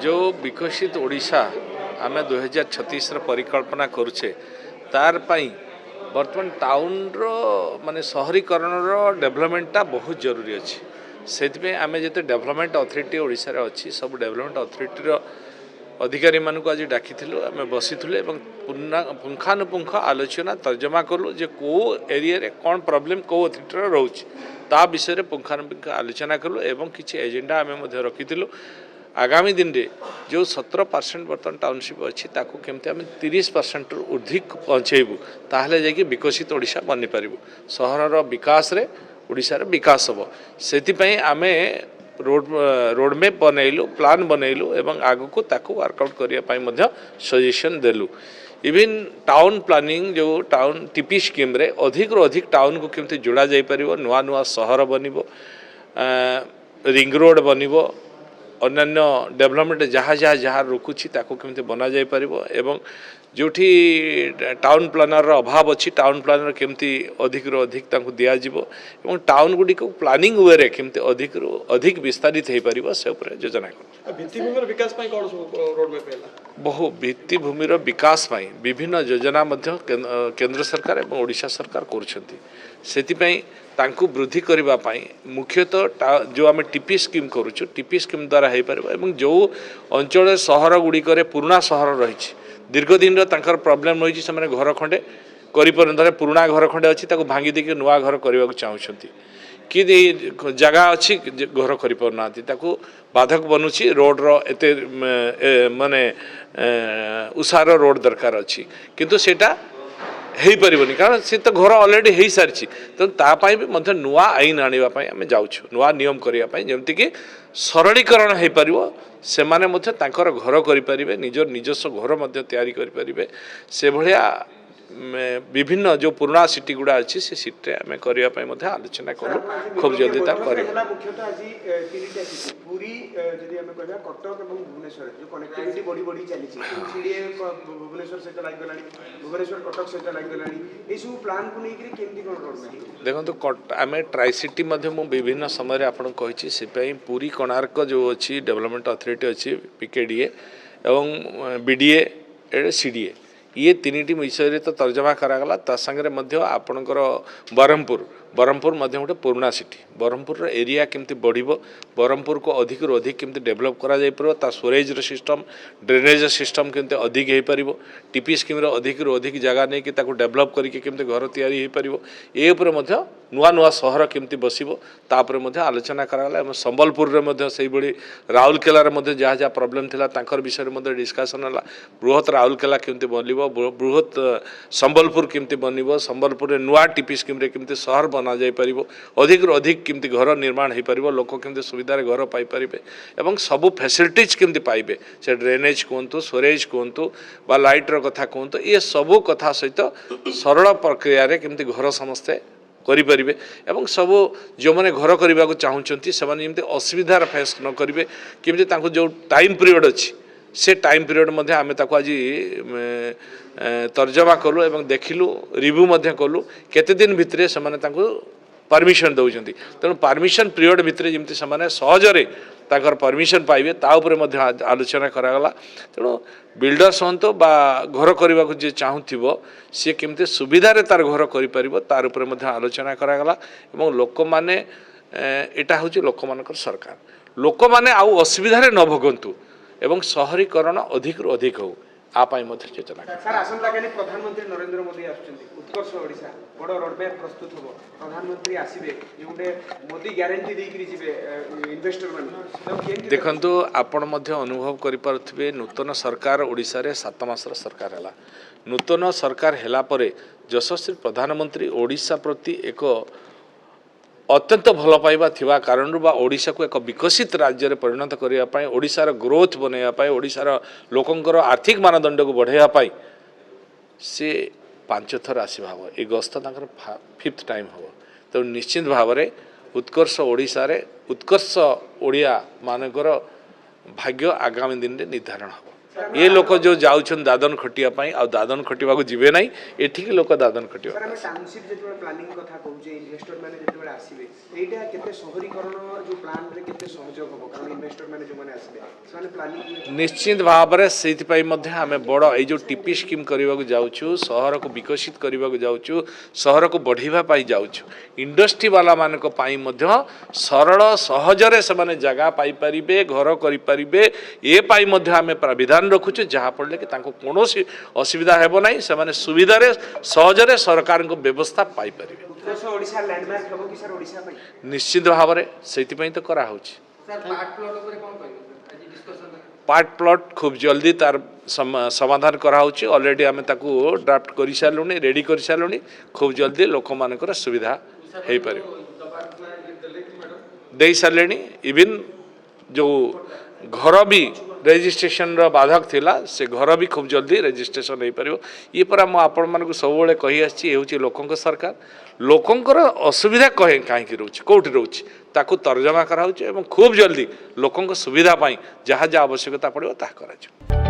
जो विकसित ओडिशा आम 2036 परिकल्पना करुचे तार पाई बर्तमान टाउन रो माने शहरीकरण रो डेवलपमेंटा बहुत जरूरी अच्छी से आम जिते डेवलपमेंट अथॉरिटी ओडिशा रे अच्छी सब डेवलपमेंट अथॉरिटी रो अधिकारी मानक आज डाकी आम बसीलु पुंखानुपुंख आलोचना तर्जमा कलु जे कौ एरिया रे कौन प्रॉब्लम कौ अथॉरिटी रोचे ता विषय पुंखानुपुंख आलोचना कलु एवं किसी एजेंडा आम रखी आगामी दिन रे जो 17% बर्तमान टाउनशिप अच्छी ताकू केमती आम 30% अधिक पहुँचेबू ताहले जाकि विकसित ओडिशा बनी पारिबु सहरर विकास रे ओडिशार विकास हम से आम रोडमैप बनइलु प्लान बनइलु एवं आगको ताकू वर्कआउट करने सजेशन देलु इवन टाउन प्लानिंग जो टाउन टीपी स्कीम रे अधिक रो अधिक टाउन को केमती जोड़ा जाई परिबो नुआ नुआ सहर बनिबो रिंग रोड बनिबो अन्यान्य डेवलपमेंट जहाँ जहाँ जहाँ रुकुची ताको केमती बना जाई परिबो एवं जोठी टाउन प्लानर अभाव अच्छी टाउन प्लानर केमती अधिक रो अधिक ताको दिया जिवो एवं टाउन गुडी को प्लानिंग वे रे केमती अधिक रो अधिक विस्तारित हे परिबो से ऊपर योजना को भित्तिभूमिर विकास पई कोन रोड मैप हैला बहु भित्तिभूमिर विकास पई विभिन्न योजना मध्य केंद्र सरकार एवं ओडिशा सरकार करूछंती सेति पई तांकु वृद्धि करबा पई मुख्यतः जो आम टीपी स्कीम करूछु टीपी स्कीम द्वारा हे परबो एवं जो अंचल सहर गुडी करे पुराना सहर रहिछि दीर्घ दिन तांकर प्रॉब्लम रहिछि से घर खंडे करि परन पुराना घर खंडे अछि ताको भांगी देके नुआ घर करबा चाहउछंती कि जगह अच्छी घर कर पारना ताकू बाधक बनूची रोड रो एते माने उसार रोड दरकार अच्छी किंतु सेटा हो पारबनी कारण से तो घर अलरेडी हो सारी तो तापाई भी मध्य नुआ आईन आने आम जाऊँ नुआ नियम करने जमती सरलीकरण हो पार से माने मध्य तांकर घर करें निजर निजस्व घर मध्य तैयारी करें से भलिया विभिन्न जो पुराना सिटी गुड़ा अच्छी से सिटी आम करने आलोचना करूँ खूब जल्दी तक कर देखो आम ट्राईसिटी विभिन्न समय आपन कही पूरी कोणार्क जो अच्छी डेवलपमेंट अथॉरिटी अच्छी पीकेडीए एवं बीडीए सीडीए ये तीन विषय तो तर्जमा करागला ता संगे मध्य आपणकर ब्रह्मपुर मध्य गोटे पुराना सिटी ब्रह्मपुर एरिया केमती बढ़िबो ब्रह्मपुर को अधिक रु अधिक केमती डेवलप करा जाय परबो ता स्टोरेज सिस्टम ड्रेनेज सिस्टम केमती अधिक हो पारिबो टीपी स्कीम रो अधिक रु अधिक जगह नहीं कि ताको डेवलप करके केमती घर तैयारी हो पारिबो ए ऊपर मध्य नुआ नुआ सहर केमती बसिबो तापर मध्य आलोचना करागला एवं संबलपुर रे मध्य सेही बडी राउरकेला रे मध्य जहाँ जहाँ प्रॉब्लम थिला तांकर विषय रे मध्य डिस्कशन होला बृहत राउरकेला केमती बनिबो बृहत संबलपुर केमती बनिबो संबलपुर रे नुआ टीपी स्कीम रे केमती सहर बना जाय परिबो अधिक रु अधिक केमती घर निर्माण हो पारिबो लोक केमती सुविधा रे घर पाई परिबे एवं सबु फैसिलिटीज केमती पाइबे से ड्रेनेज कहतु स्टोरेज कहतु बा लाइट रो कथा कहतु ये सबु कथा सहित सरल प्रक्रिया रे केमती घर समस्ते करें एवं सब जो मैंने घर करने को चाहूँगी से असुविधार फेस न करेंगे केमती जो टाइम पीरियड अच्छी से टाइम पीरियड मध्य आम आज तर्जमा कलु एवं देखिलु रिव्यू कलु केते दिन भितर से परमिशन दौरान तेणु परमिशन पीरियड भितर जमी से सहजरे ताकर परमिशन पाइबे ता उपरे मध्य आलोचना करागला तेणु बिल्डर्स हूँ बा घर करने को जी चाहूब सी केमती सुविधा तार घर कर तार उपरे मध्य आलोचना करागला एवं लोक माने एटा हूँ लोक मानकर सरकार लोक माने आउ असुविधा न भोगंतु एवं शहरीकरण अधिक रु अधिक हो आपाई मध्य योजना सर आसंता काली प्रधानमंत्री नरेंद्र मोदी आछुचंती उत्कर्ष ओडिशा बड़ रोडमैप प्रस्तुत हो प्रधानमंत्री आसीबे जोटे मोदी ग्यारंटी देकरी जिवे इन्वेस्टर मन देखंतु आपण मध्य अनुभव करि पारथिबे नूतन सरकार ओडिशा रे 7 मासर सरकार हला नूतन सरकार हेला परे यशस्वी प्रधानमंत्री ओडिशा प्रति एक अत्यंत भल पाइबा थिबा कारण ओडिशा को एक विकसित राज्य में परिणत करने ओडिशार ग्रोथ बनवाई ओडिशार लोकंकर आर्थिक मानदंड को बढ़ाई से 5 थर आसवा हम ये गस्त 5th टाइम हम तो निश्चित भाव में उत्कर्ष ओडिशा रे उत्कर्ष ओडिया मानकर भाग्य आगामी दिन में निर्धारण हम। ये लोक जो जाऊछन दादन खटिया पाई आ दादन खटिबा को जिबे नाही एठिक लोक दादन खटिबा सर आम टाउनशिप जो प्लानिंग कथा कहूँ इन्वेस्टर मैंने जो आसवे यहाँ के सहरीकरण जो प्लान रे केते सहयोग हम कारण इन्वेस्टर मैंने जो मैंने आसवे प्लानिंग निश्चित भाव में से आम बड़ ये जो टीपी स्कीम करने को जाऊँ सहर को विकसित करने को जाऊँ सहर को बढ़ावा जाऊँ इंडस्ट्री वाला मान सरल सहजरे से जगह पाइपर घर करें ये आम प्राविधान रखुचे जहाँफल कि कौन असुविधा हेब ना से सुविधा सहजरे सरकार को व्यवस्था पाइपर उत्कर्ष ओडिशा लैंडमार्क हबो कि सर ओडिशा पई निश्चित भाव में से तो कराऊँ पार्ट प्लॉट खूब जल्दी तार समाधान कराऊँ ऑलरेडी आम ड्राफ्ट कर सारूँ रेडी कर सारूँ खूब जल्दी लोक मानकर सुविधा हो पार दे सारे इवन जो घर भी रेजिस्ट्रेशन बाधक थिला से घर भी खूब जल्दी रेजिस्ट्रेशन हो पार ये पर आपण मानक सब कही आसी लोकों सरकार लोकंर असुविधा कहे कहीं रोचे कौटी रोचे ताकू तर्जमा कराऊँ खूब जल्दी लोकों सुविधा जहाँ जहाँ आवश्यकता पड़ो ता करा।